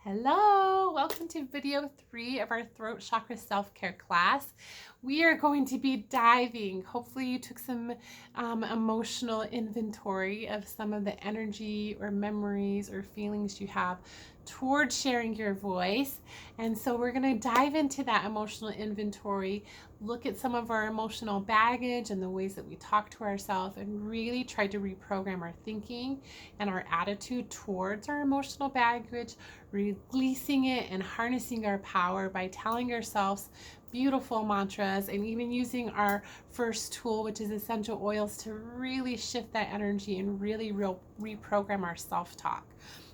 Hello, welcome to video 3 of our throat chakra self-care class. We are going to be diving. Hopefully you took some emotional inventory of some of the energy or memories or feelings you have towards sharing your voice. And so we're going to dive into that emotional inventory, look at some of our emotional baggage and the ways that we talk to ourselves, and really try to reprogram our thinking and our attitude towards our emotional baggage, releasing it and harnessing our power by telling ourselves beautiful mantras and even using our first tool, which is essential oils, to really shift that energy and really reprogram our self-talk.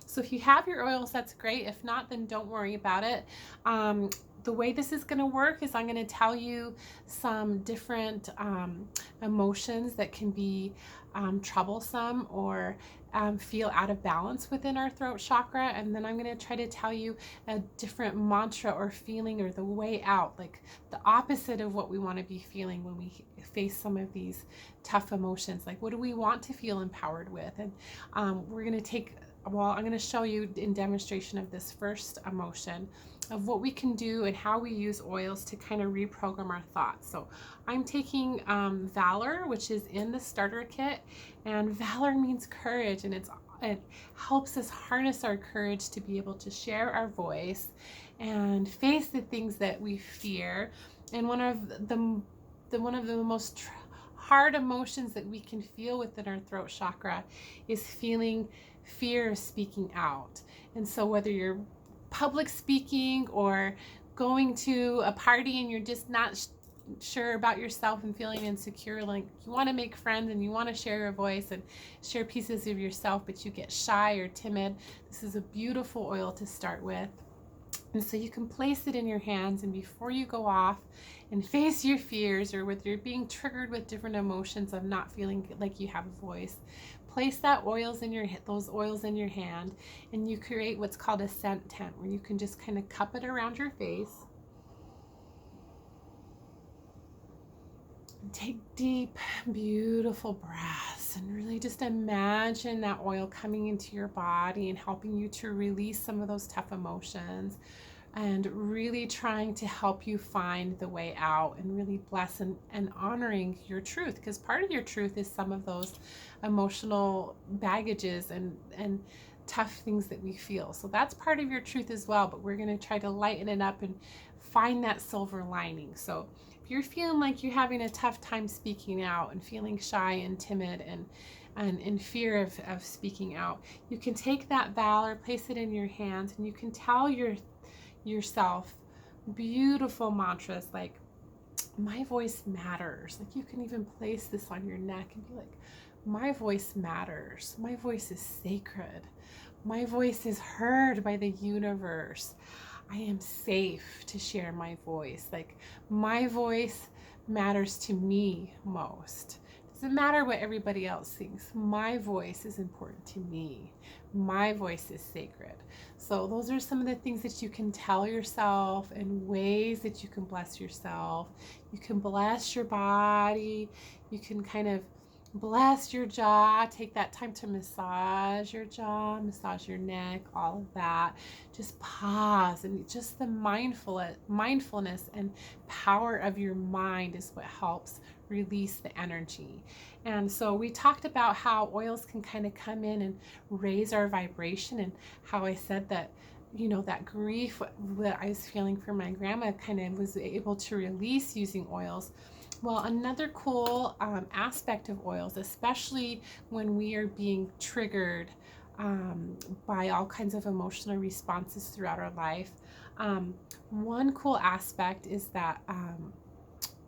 So if you have your oils, that's great. If not, then don't worry about it. The way this is going to work is I'm going to tell you some different emotions that can be troublesome or feel out of balance within our throat chakra, and then I'm going to try to tell you a different mantra or feeling or the way out, like the opposite of what we want to be feeling when we face some of these tough emotions. Like, what do we want to feel empowered with? And we're going to take, well, I'm going to show you in demonstration of this first emotion of what we can do and how we use oils to kind of reprogram our thoughts. So I'm taking Valor, which is in the starter kit, and Valor means courage, and it helps us harness our courage to be able to share our voice and face the things that we fear. And one of the most hard emotions that we can feel within our throat chakra is feeling fear of speaking out. And so whether you're public speaking or going to a party and you're just not sure about yourself and feeling insecure, like you want to make friends and you want to share your voice and share pieces of yourself, but you get shy or timid, this is a beautiful oil to start with. And so you can place it in your hands, and before you go off and face your fears, or whether you're being triggered with different emotions of not feeling like you have a voice, place those oils in your hand, and you create what's called a scent tent, where you can just kind of cup it around your face. Take deep, beautiful breaths and really just imagine that oil coming into your body and helping you to release some of those tough emotions, and really trying to help you find the way out and really bless and honoring your truth, because part of your truth is some of those emotional baggages and tough things that we feel. So that's part of your truth as well, but we're going to try to lighten it up and find that silver lining. So if you're feeling like you're having a tough time speaking out and feeling shy and timid and in fear of speaking out, you can take that Valor, place it in your hands, and you can tell yourself beautiful mantras like, my voice matters. Like, you can even place this on your neck and be like, my voice matters. My voice is sacred. My voice is heard by the universe. I am safe to share my voice. Like, my voice matters to me most. It doesn't matter what everybody else thinks. My voice is important to me. My voice is sacred. So those are some of the things that you can tell yourself, and ways that you can bless yourself. You can bless your body. You can kind of bless your jaw. Take that time to massage your jaw, massage your neck, all of that. Just pause, and just the mindfulness and power of your mind is what helps release the energy. And so we talked about how oils can kind of come in and raise our vibration, and how I said that, you know, that grief that I was feeling for my grandma kind of was able to release using oils. Well, another cool aspect of oils, especially when we are being triggered by all kinds of emotional responses throughout our life, one cool aspect is that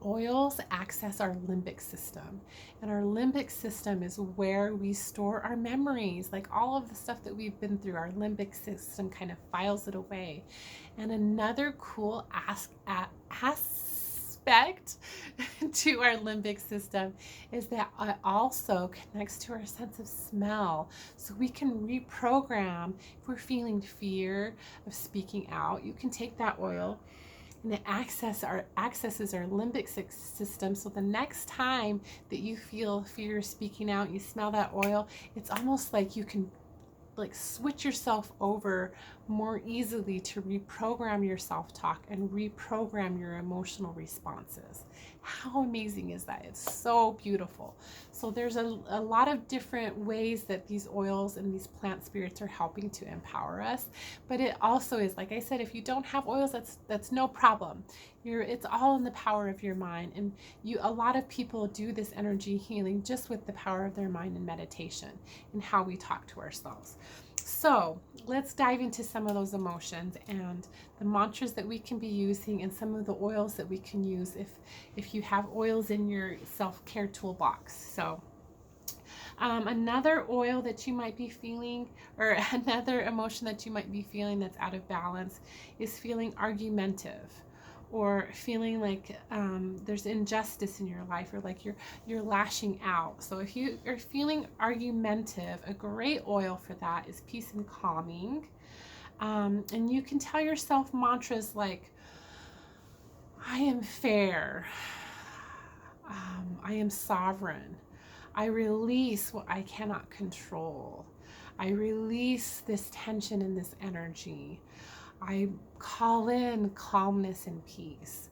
oils access our limbic system. And our limbic system is where we store our memories. Like, all of the stuff that we've been through, our limbic system kind of files it away. And another cool aspect to our limbic system is that it also connects to our sense of smell. So we can reprogram if we're feeling fear of speaking out. You can take that oil and it accesses our limbic system. So the next time that you feel fear of speaking out, you smell that oil, it's almost like you can like switch yourself over more easily to reprogram your self-talk and reprogram your emotional responses. How amazing is that? It's so beautiful. So there's a lot of different ways that these oils and these plant spirits are helping to empower us. But it also is, like I said, if you don't have oils, that's no problem. It's all in the power of your mind. And a lot of people do this energy healing just with the power of their mind and meditation and how we talk to ourselves. So let's dive into some of those emotions and the mantras that we can be using and some of the oils that we can use if you have oils in your self-care toolbox. So another oil that you might be feeling, or another emotion that you might be feeling that's out of balance, is feeling argumentative, or feeling like there's injustice in your life, or like you're lashing out. So if you are feeling argumentative, a great oil for that is peace and calming. And you can tell yourself mantras like, I am fair, I am sovereign, I release what I cannot control, I release this tension and this energy, I call in calmness and peace.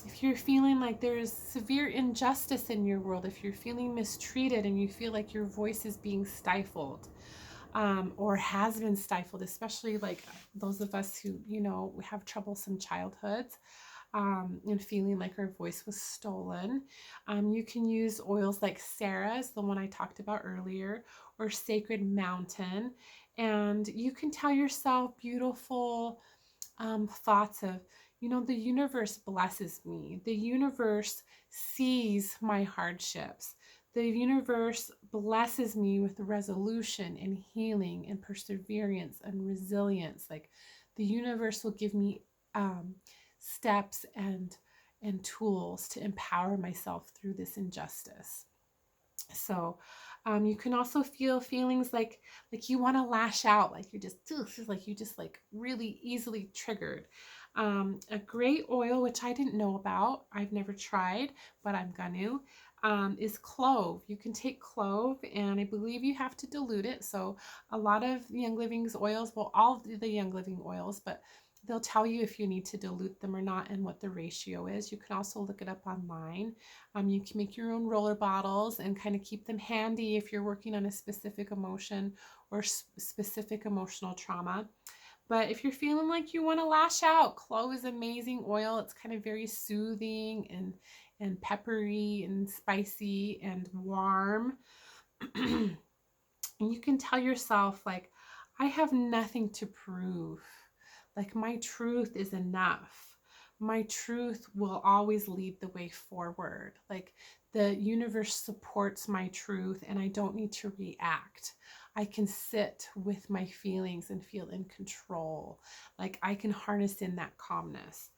If you're feeling like there's severe injustice in your world, if you're feeling mistreated and you feel like your voice is being stifled, or has been stifled, especially like those of us who, have troublesome childhoods, and feeling like our voice was stolen, you can use oils like Sarah's, the one I talked about earlier, or Sacred Mountain, and you can tell yourself beautiful thoughts of, the universe blesses me. The universe sees my hardships. The universe blesses me with resolution and healing and perseverance and resilience. Like the universe will give me steps and tools to empower myself through this injustice. So you can also feel feelings like you want to lash out, like you just really easily triggered. A great oil, which I didn't know about, I've never tried, but I'm gonna, is clove. You can take clove, and I believe you have to dilute it. So a lot of Young Living's oils, well, all of the Young Living oils, but they'll tell you if you need to dilute them or not and what the ratio is. You can also look it up online. You can make your own roller bottles and kind of keep them handy if you're working on a specific emotion or specific emotional trauma. But if you're feeling like you want to lash out, clove is amazing oil. It's kind of very soothing and peppery and spicy and warm. And you can tell yourself, like, I have nothing to prove. Like, my truth is enough. My truth will always lead the way forward. Like, the universe supports my truth and I don't need to react. I can sit with my feelings and feel in control. Like, I can harness in that calmness.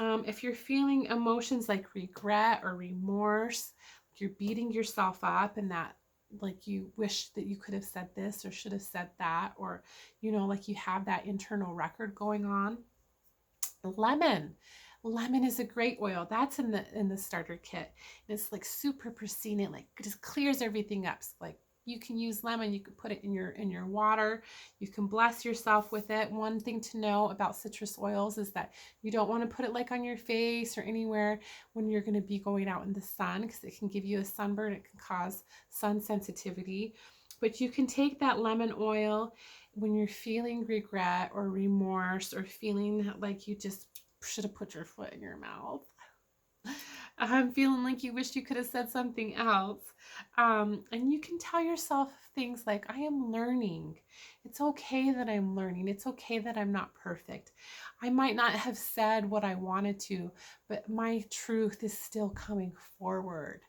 If you're feeling emotions like regret or remorse, you're beating yourself up and that, like, you wish that you could have said this or should have said that, or like you have that internal record going on. Lemon is a great oil. That's in the starter kit. And it's like super pristine. It like just clears everything up. So, like, you can use lemon. You can put it in your water. You can bless yourself with it. One thing to know about citrus oils is that you don't want to put it like on your face or anywhere when you're going to be going out in the sun, because it can give you a sunburn. It can cause sun sensitivity. But you can take that lemon oil when you're feeling regret or remorse, or feeling like you just should have put your foot in your mouth. I'm feeling like you wish you could have said something else. And you can tell yourself things like, I am learning. It's okay that I'm learning. It's okay that I'm not perfect. I might not have said what I wanted to, but my truth is still coming forward.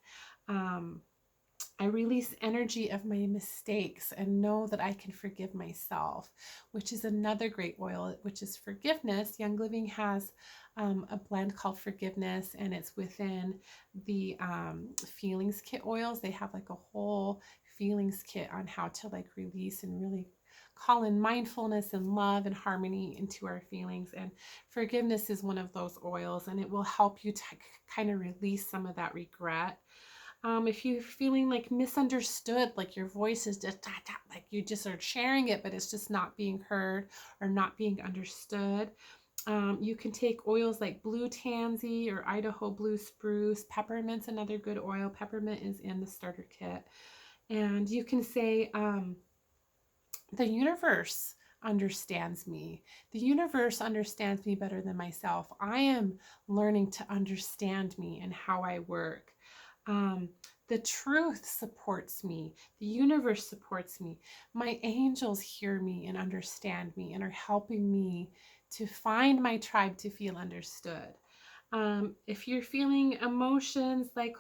I release energy of my mistakes and know that I can forgive myself, which is another great oil, which is forgiveness. Young Living has a blend called Forgiveness, and it's within the feelings kit oils. They have like a whole feelings kit on how to like release and really call in mindfulness and love and harmony into our feelings. And forgiveness is one of those oils, and it will help you to kind of release some of that regret. If you're feeling like misunderstood, like your voice is just like you just are sharing it, but it's just not being heard or not being understood. You can take oils like blue tansy or Idaho blue spruce. Peppermint's another good oil. Peppermint is in the starter kit. And you can say, the universe understands me. The universe understands me better than myself. I am learning to understand me and how I work. The truth supports me. The universe supports me. My angels hear me and understand me and are helping me to find my tribe, to feel understood. If you're feeling emotions like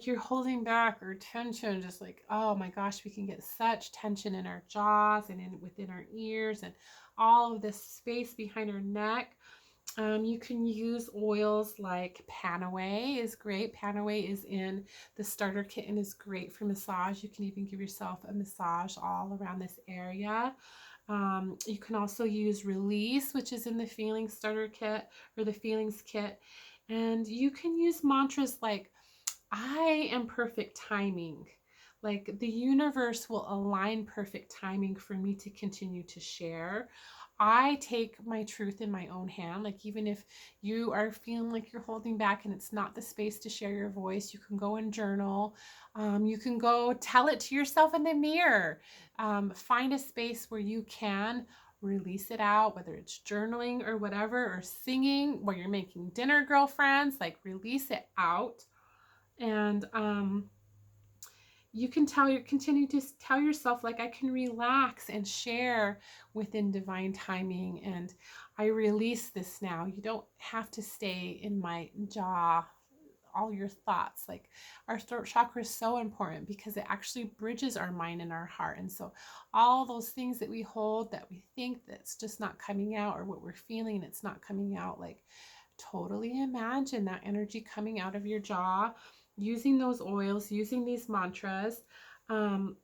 you're holding back or tension, just like, oh my gosh, we can get such tension in our jaws and within our ears and all of this space behind our neck. You can use oils like Panaway is great. Panaway is in the starter kit and is great for massage. You can even give yourself a massage all around this area. You can also use Release, which is in the Feelings starter kit or the Feelings kit. And you can use mantras like, I am perfect timing. Like the universe will align perfect timing for me to continue to share. I take my truth in my own hand. Like even if you are feeling like you're holding back and it's not the space to share your voice, you can go and journal. You can go tell it to yourself in the mirror. Find a space where you can release it out, whether it's journaling or whatever, or singing while you're making dinner, girlfriends, like release it out. And you can continue to tell yourself, like, I can relax and share within divine timing, and I release this now. You don't have to stay in my jaw, all your thoughts. Like, our throat chakra is so important because it actually bridges our mind and our heart. And so all those things that we hold that we think that's just not coming out, or what we're feeling and it's not coming out, like, totally imagine that energy coming out of your jaw, using those oils, using these mantras.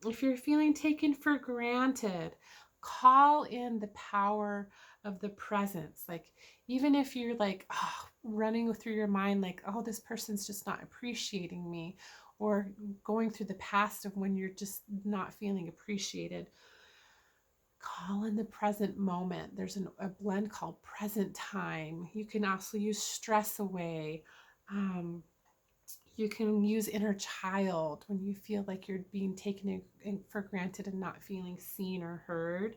If you're feeling taken for granted, call in the power of the presence. Like, even if you're like, oh, running through your mind, like, oh, this person's just not appreciating me, or going through the past of when you're just not feeling appreciated, call in the present moment. There's a blend called present time. You can also use stress away. You can use inner child when you feel like you're being taken for granted and not feeling seen or heard.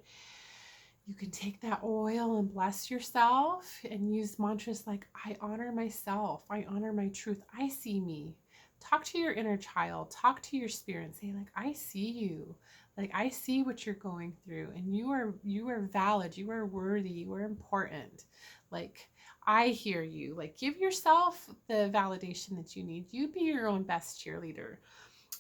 You can take that oil and bless yourself and use mantras like, I honor myself. I honor my truth. I see me. Talk to your inner child. Talk to your spirit and say, like, I see you. Like, I see what you're going through, and you are valid. You are worthy. You are important. Like, I hear you. Like, give yourself the validation that you need. You be your own best cheerleader.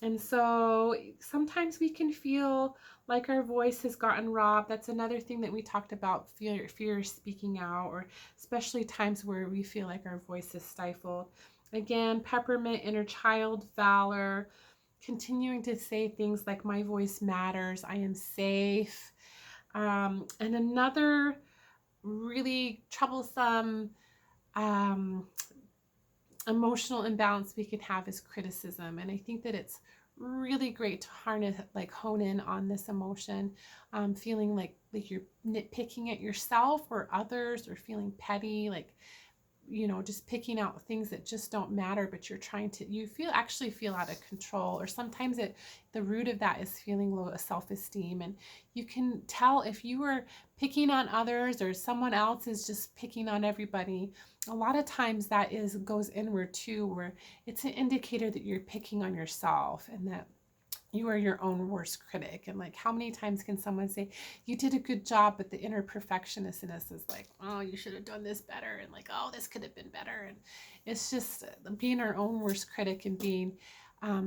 And so sometimes we can feel like our voice has gotten robbed. That's another thing that we talked about, fear of speaking out, or especially times where we feel like our voice is stifled. Again, peppermint, inner child, valor, continuing to say things like, my voice matters, I am safe. And another really troublesome emotional imbalance we can have is criticism. And I think that it's really great to hone in on this emotion, feeling like you're nitpicking at yourself or others, or feeling petty, like, just picking out things that just don't matter, but you're trying to, actually feel out of control. Or sometimes the root of that is feeling low self-esteem. And you can tell if you are picking on others, or someone else is just picking on everybody. A lot of times that goes inward too, where it's an indicator that you're picking on yourself, and that you are your own worst critic. And like, how many times can someone say, you did a good job, but the inner perfectionist in us is like, oh, you should have done this better, and like, oh, this could have been better. And it's just being our own worst critic, and being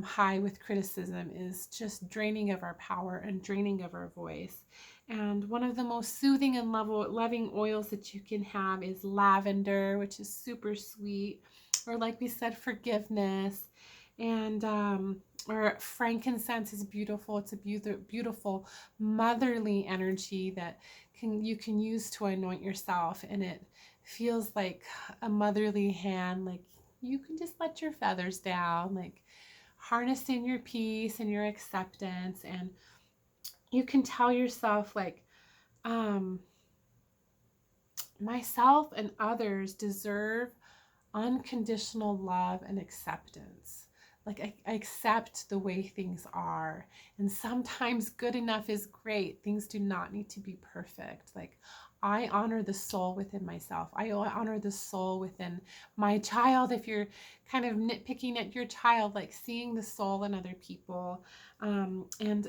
high with criticism is just draining of our power and draining of our voice. And one of the most soothing and loving oils that you can have is lavender, which is super sweet. Or like we said, forgiveness. And or frankincense is beautiful. It's a beautiful motherly energy that you can use to anoint yourself, and it feels like a motherly hand. Like, you can just let your feathers down, like, harnessing your peace and your acceptance. And you can tell yourself, like, myself and others deserve unconditional love and acceptance. Like, I accept the way things are. And sometimes good enough is great. Things do not need to be perfect. Like, I honor the soul within myself. I honor the soul within my child. If you're kind of nitpicking at your child, like seeing the soul in other people, and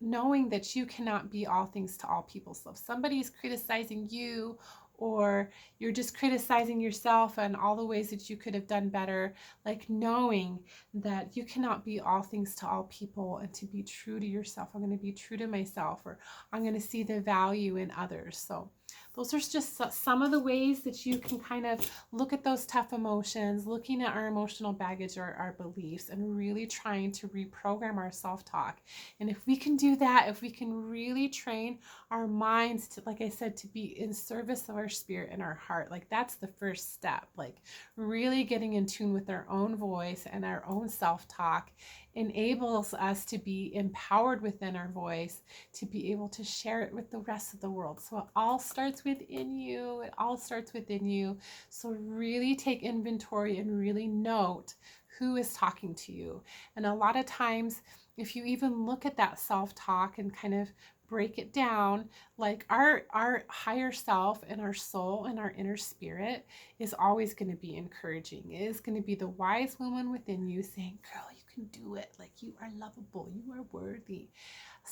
knowing that you cannot be all things to all people. So if somebody's criticizing you, or you're just criticizing yourself and all the ways that you could have done better, like knowing that you cannot be all things to all people, and to be true to yourself. I'm going to be true to myself, or I'm going to see the value in others. So those are just some of the ways that you can kind of look at those tough emotions, looking at our emotional baggage or our beliefs, and really trying to reprogram our self-talk. And if we can do that, if we can really train our minds to, like I said, to be in service of our spirit and our heart, like that's the first step. Like really getting in tune with our own voice and our own self-talk enables us to be empowered within our voice, to be able to share it with the rest of the world. So it all starts within you. It all starts within you. So really take inventory and really note who is talking to you. And a lot of times, if you even look at that self-talk and kind of break it down, like our higher self and our soul and our inner spirit is always going to be encouraging. It is going to be the wise woman within you saying, girl, you can do it. Like, you are lovable. You are worthy.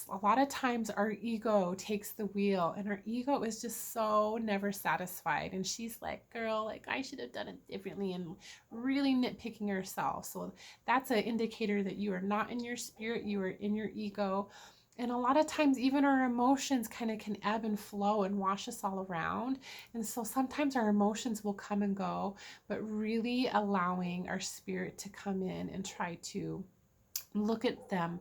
A lot of times our ego takes the wheel, and our ego is just so never satisfied. And she's like, girl, like I should have done it differently, and really nitpicking herself. So that's an indicator that you are not in your spirit, you are in your ego. And a lot of times even our emotions kind of can ebb and flow and wash us all around. And so sometimes our emotions will come and go, but really allowing our spirit to come in and try to look at them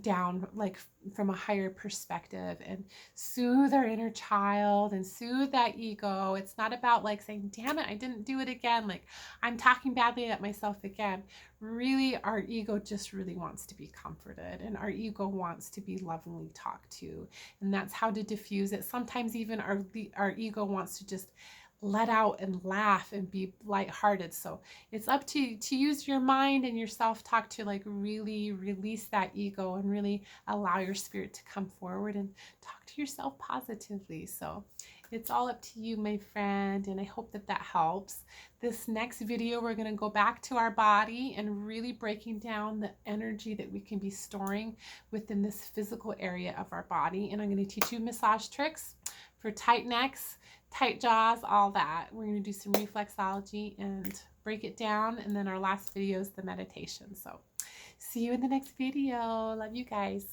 down, like from a higher perspective, and soothe our inner child and soothe that ego. It's not about like saying, damn it, I didn't do it again, like I'm talking badly at myself again. Really, our ego just really wants to be comforted, and our ego wants to be lovingly talked to, and that's how to diffuse it. Sometimes even our ego wants to just let out and laugh and be lighthearted. So it's up to use your mind and your self-talk to like really release that ego and really allow your spirit to come forward and talk to yourself positively. So it's all up to you, my friend, and I hope that that helps. This next video, we're going to go back to our body and really breaking down the energy that we can be storing within this physical area of our body. And I'm going to teach you massage tricks for tight necks, tight jaws, all that. We're going to do some reflexology and break it down. And then our last video is the meditation. So see you in the next video. Love you guys.